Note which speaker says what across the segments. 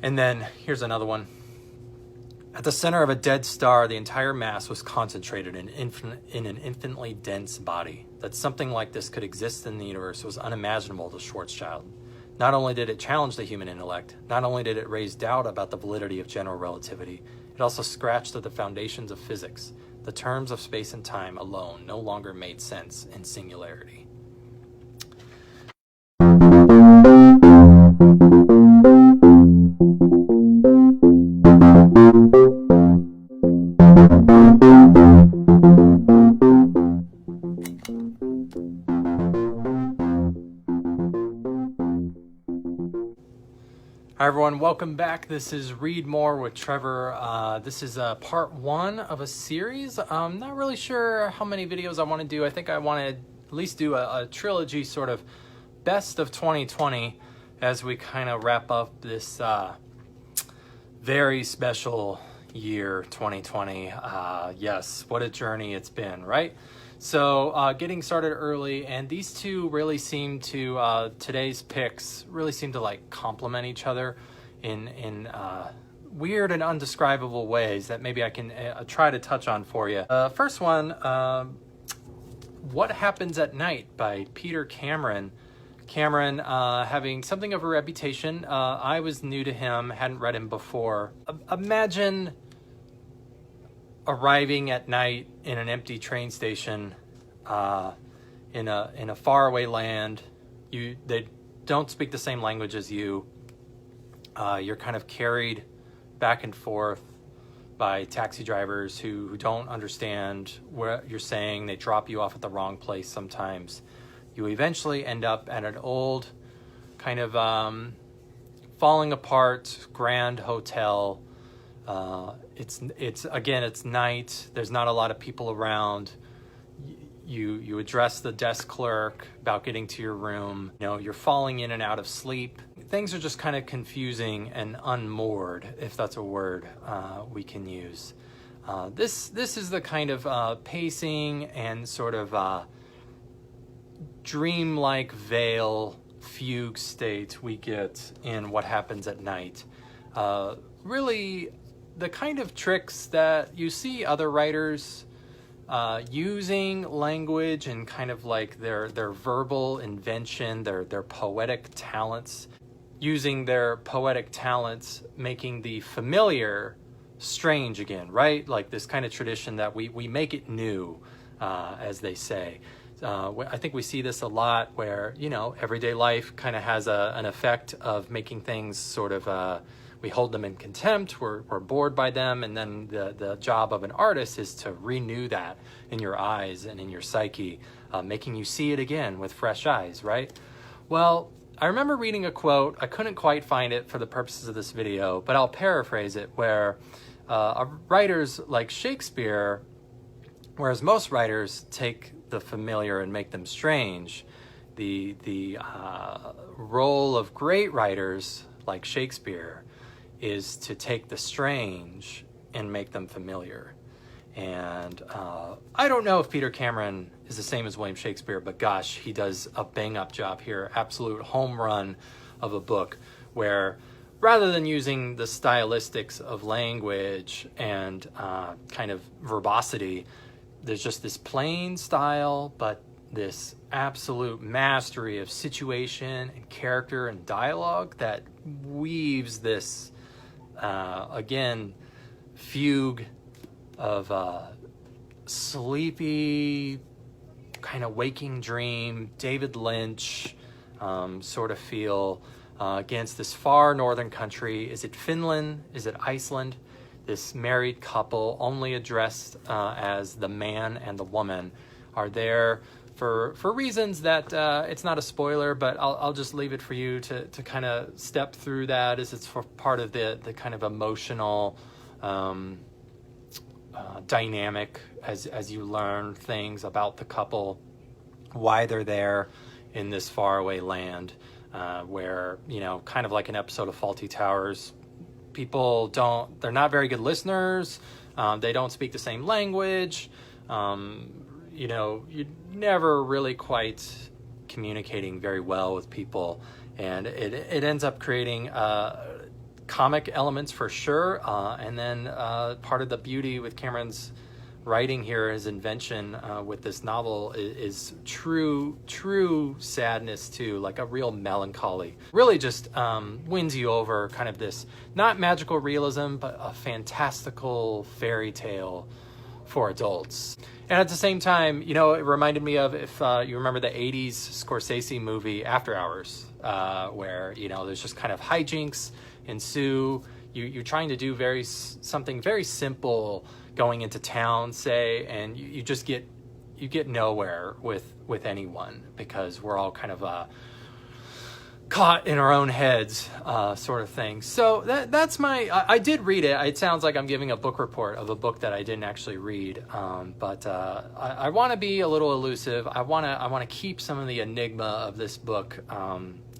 Speaker 1: And then here's another one. At the center of a dead star, the entire mass was concentrated in an infinitely dense body. That something like this could exist in the universe was unimaginable to Schwarzschild. Not only did it challenge the human intellect, not only did it raise doubt about the validity of general relativity, it also scratched at the foundations of physics. The terms of space and time alone no longer made sense in singularity. Hi everyone, welcome back. This is Read More with Trevor. This is part one of a series. I'm not really sure how many videos I want to do. I think I want to at least do a trilogy, sort of best of 2020, as we kind of wrap up this very special year 2020. Yes, what a journey it's been, right? So getting started early, and these two really seem to, today's picks really seem to like complement each other in weird and undescribable ways that maybe I can try to touch on for you. First one, What Happens at Night by Peter Cameron. Cameron, having something of a reputation. I was new to him, hadn't read him before. Imagine arriving at night in an empty train station in a faraway land. They don't speak the same language as you. You're kind of carried back and forth by taxi drivers who don't understand what you're saying. They drop you off at the wrong place sometimes. You eventually end up at an old kind of falling apart grand hotel. It's night. There's not a lot of people around. You address the desk clerk about getting to your room. You know, you're falling in and out of sleep. Things are just kind of confusing and unmoored, if that's a word we can use. This is the kind of pacing and sort of dreamlike veil fugue state we get in What Happens at Night. Really, the kind of tricks that you see other writers using language and kind of like their verbal invention, their poetic talents, using their poetic talents, making the familiar strange again, right? Like this kind of tradition that we make it new, as they say. I think we see this a lot where, you know, everyday life kind of has an effect of making things sort of, we hold them in contempt, we're bored by them, and then the job of an artist is to renew that in your eyes and in your psyche, making you see it again with fresh eyes, right? Well, I remember reading a quote, I couldn't quite find it for the purposes of this video, but I'll paraphrase it, where writers like Shakespeare, whereas most writers take the familiar and make them strange, the role of great writers like Shakespeare is to take the strange and make them familiar. And I don't know if Peter Cameron is the same as William Shakespeare, but gosh, he does a bang-up job here. Absolute home run of a book where, rather than using the stylistics of language and kind of verbosity, there's just this plain style, but this absolute mastery of situation and character and dialogue that weaves this, again, fugue of sleepy, kind of waking dream, David Lynch sort of feel against this far northern country. Is it Finland? Is it Iceland? This married couple, only addressed as the man and the woman, are there for reasons that it's not a spoiler, but I'll just leave it for you to kind of step through that, as it's for part of the kind of emotional dynamic as you learn things about the couple, why they're there in this faraway land, where, you know, kind of like an episode of Fawlty Towers, they're not very good listeners. They don't speak the same language. You know, you're never really quite communicating very well with people. And it ends up creating comic elements for sure, and then part of the beauty with Cameron's writing here, his invention with this novel is true sadness too, like a real melancholy. Really just wins you over, kind of this, not magical realism, but a fantastical fairy tale for adults. And at the same time, you know, it reminded me of, if you remember the 80s Scorsese movie After Hours, where, you know, there's just kind of hijinks ensue. You're trying to do something very simple going into town, say, and you just get nowhere with anyone, because we're all kind of caught in our own heads, sort of thing. So that's I did read it. It sounds like I'm giving a book report of a book that I didn't actually read, but I want to be a little elusive. I want to keep some of the enigma of this book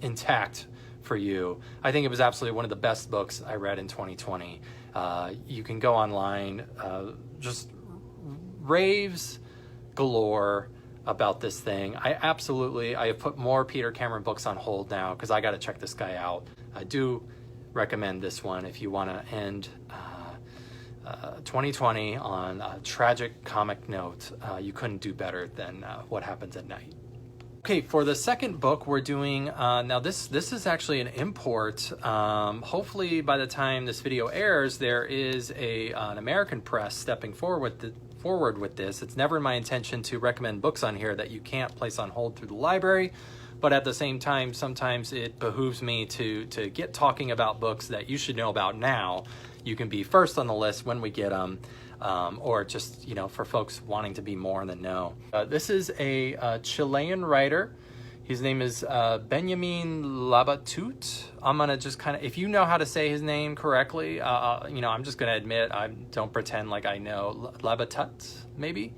Speaker 1: intact for you. I think it was absolutely one of the best books I read in 2020. You can go online, just raves galore about this thing. I have put more Peter Cameron books on hold now, because I got to check this guy out. I do recommend this one if you want to end 2020 on a tragic comic note. You couldn't do better than What Happens at Night. Okay, for the second book we're doing, now this is actually an import. Hopefully by the time this video airs, there is an American press stepping forward with this. It's never my intention to recommend books on here that you can't place on hold through the library, but at the same time, sometimes it behooves me to get talking about books that you should know about now. You can be first on the list when we get them. Or just, you know, for folks wanting to be more in the know. This is a Chilean writer. His name is Benjamin Batute. I'm going to just kind of, if you know how to say his name correctly, you know, I'm just going to admit, I don't pretend like I know. Batute, maybe?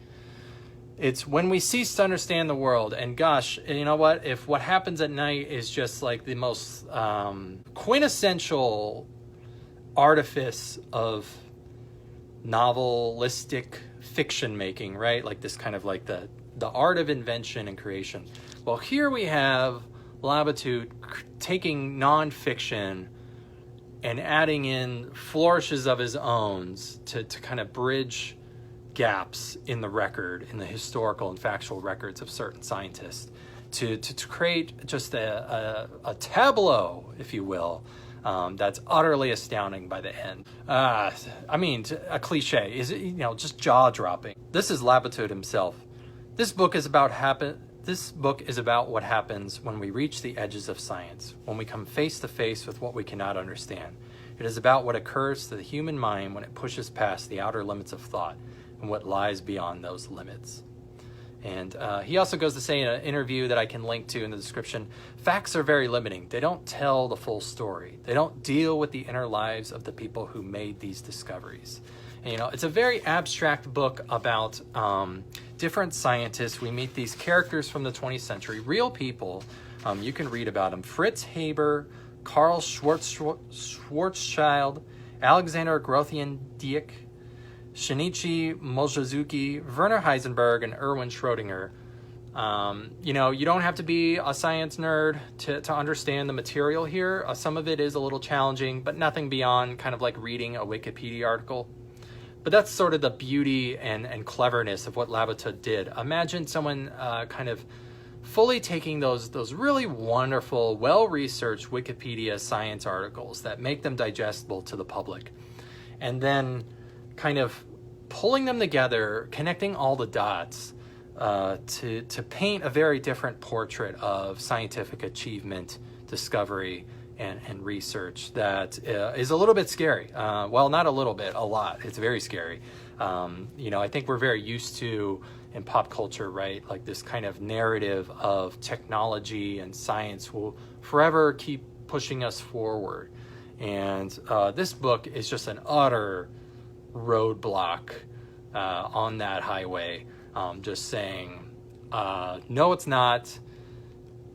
Speaker 1: It's When We Cease to Understand the World. And gosh, you know what? If What Happens at Night is just like the most quintessential artifice of novelistic fiction making, right? Like this kind of like the art of invention and creation. Well, here we have Batute taking nonfiction and adding in flourishes of his own to kind of bridge gaps in the record, in the historical and factual records of certain scientists, to create just a tableau, if you will, that's utterly astounding by the end. I mean, a cliche is, you know, just jaw-dropping. This is Batute himself. This book is about what happens when we reach the edges of science, when we come face to face with what we cannot understand. It is about what occurs to the human mind when it pushes past the outer limits of thought and what lies beyond those limits. And he also goes to say in an interview that I can link to in the description, facts are very limiting. They don't tell the full story. They don't deal with the inner lives of the people who made these discoveries. And, you know, it's a very abstract book about different scientists. We meet these characters from the 20th century, real people. You can read about them. Fritz Haber, Karl Schwarzschild, Alexander Grothendieck, Shinichi Mochizuki, Werner Heisenberg, and Erwin Schrödinger. You know, you don't have to be a science nerd to understand the material here. Some of it is a little challenging, but nothing beyond kind of like reading a Wikipedia article. But that's sort of the beauty and cleverness of what Batute did. Imagine someone kind of fully taking those really wonderful, well-researched Wikipedia science articles that make them digestible to the public, and then kind of pulling them together, connecting all the dots to paint a very different portrait of scientific achievement, discovery, and research that is a little bit scary. Well, not a little bit, a lot. It's very scary. You know, I think we're very used to, in pop culture, right, like this kind of narrative of technology and science will forever keep pushing us forward. And this book is just an utter roadblock on that highway, just saying, no, it's not.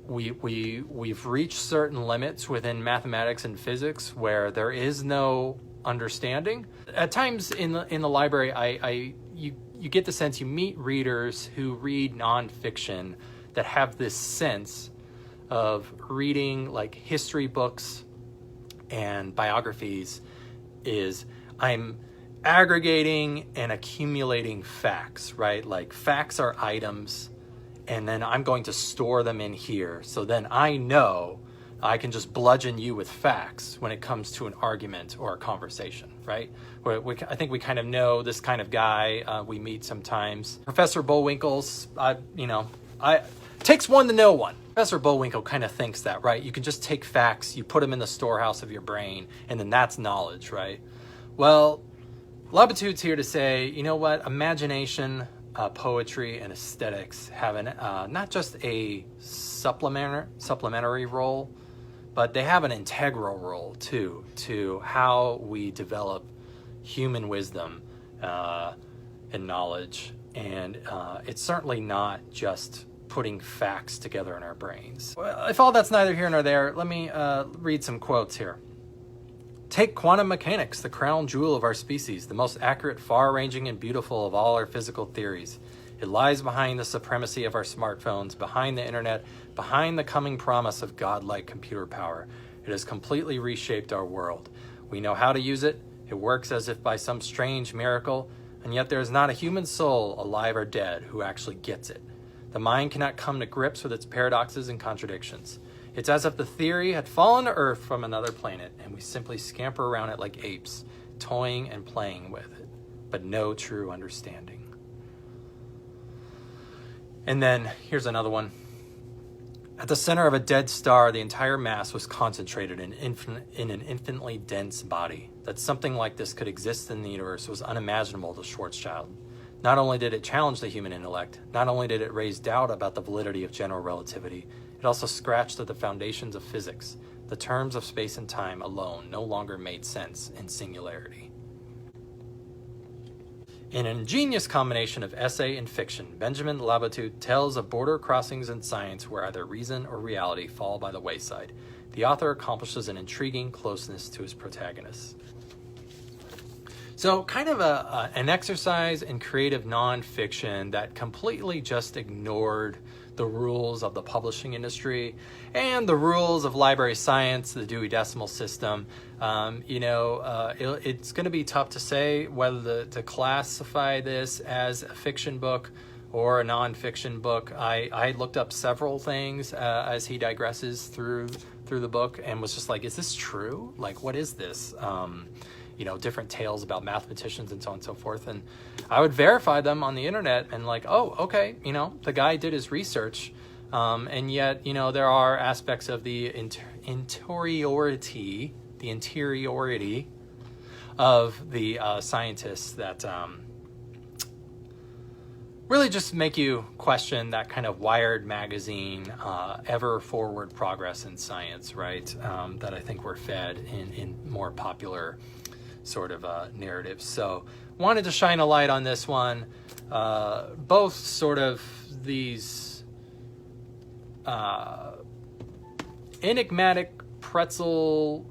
Speaker 1: We've reached certain limits within mathematics and physics where there is no understanding. At times in the library, you get the sense you meet readers who read nonfiction that have this sense of reading like history books and biographies is I'm aggregating and accumulating facts, right? Like facts are items, and then I'm going to store them in here. So then I know I can just bludgeon you with facts when it comes to an argument or a conversation, right? I think we kind of know this kind of guy. We meet sometimes. Professor Bullwinkle's, takes one to know one. Professor Bullwinkle kind of thinks that, right? You can just take facts, you put them in the storehouse of your brain, and then that's knowledge, right? Well, Batute's here to say, you know what? Imagination, poetry, and aesthetics have not just a supplementary role, but they have an integral role too to how we develop human wisdom and knowledge. And it's certainly not just putting facts together in our brains. Well, if all that's neither here nor there, let me read some quotes here. Take quantum mechanics, the crown jewel of our species, the most accurate, far-ranging, and beautiful of all our physical theories. It lies behind the supremacy of our smartphones, behind the internet, behind the coming promise of godlike computer power. It has completely reshaped our world. We know how to use it. It works as if by some strange miracle, and yet there is not a human soul, alive or dead, who actually gets it. The mind cannot come to grips with its paradoxes and contradictions. It's as if the theory had fallen to Earth from another planet, and we simply scamper around it like apes, toying and playing with it, but no true understanding. And then here's another one. At the center of a dead star, the entire mass was concentrated in an infinitely dense body. That something like this could exist in the universe was unimaginable to Schwarzschild. Not only did it challenge the human intellect, not only did it raise doubt about the validity of general relativity, it also scratched at the foundations of physics. The terms of space and time alone no longer made sense in singularity. In an ingenious combination of essay and fiction, Benjamin Batute tells of border crossings in science where either reason or reality fall by the wayside. The author accomplishes an intriguing closeness to his protagonists. So kind of an exercise in creative nonfiction that completely just ignored the rules of the publishing industry and the rules of library science, the Dewey Decimal System. It's going to be tough to say whether to classify this as a fiction book or a nonfiction book. I looked up several things as he digresses through the book and was just like, is this true? Like, what is this? Different tales about mathematicians and so on and so forth. And I would verify them on the internet and like, oh, okay, the guy did his research. And yet, there are aspects of the interiority of the scientists that really just make you question that kind of Wired magazine, ever forward progress in science, right? That I think we're fed in more popular sort of narratives. So wanted to shine a light on this one. Both sort of these enigmatic pretzel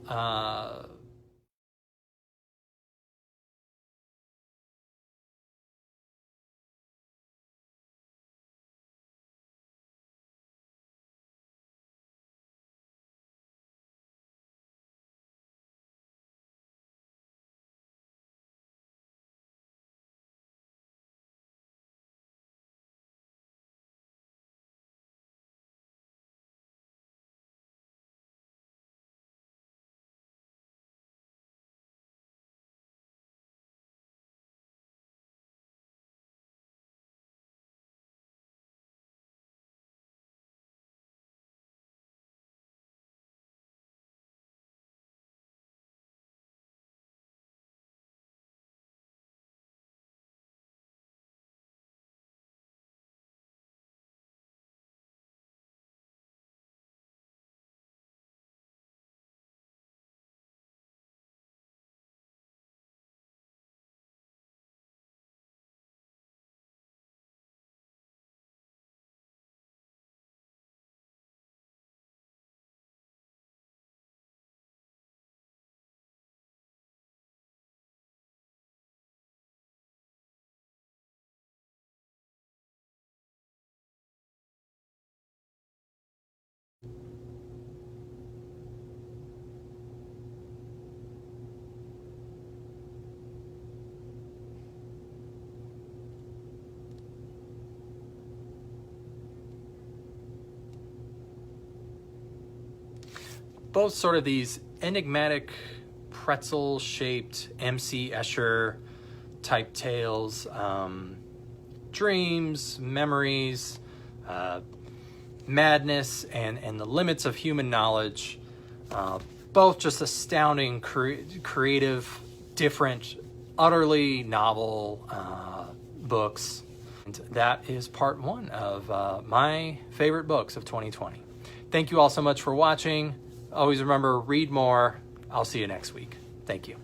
Speaker 1: both sort of these enigmatic pretzel-shaped M.C. Escher type tales, dreams, memories, madness, and the limits of human knowledge. Both just astounding, creative, different, utterly novel books. And that is part one of my favorite books of 2020. Thank you all so much for watching. Always remember, read more. I'll see you next week. Thank you.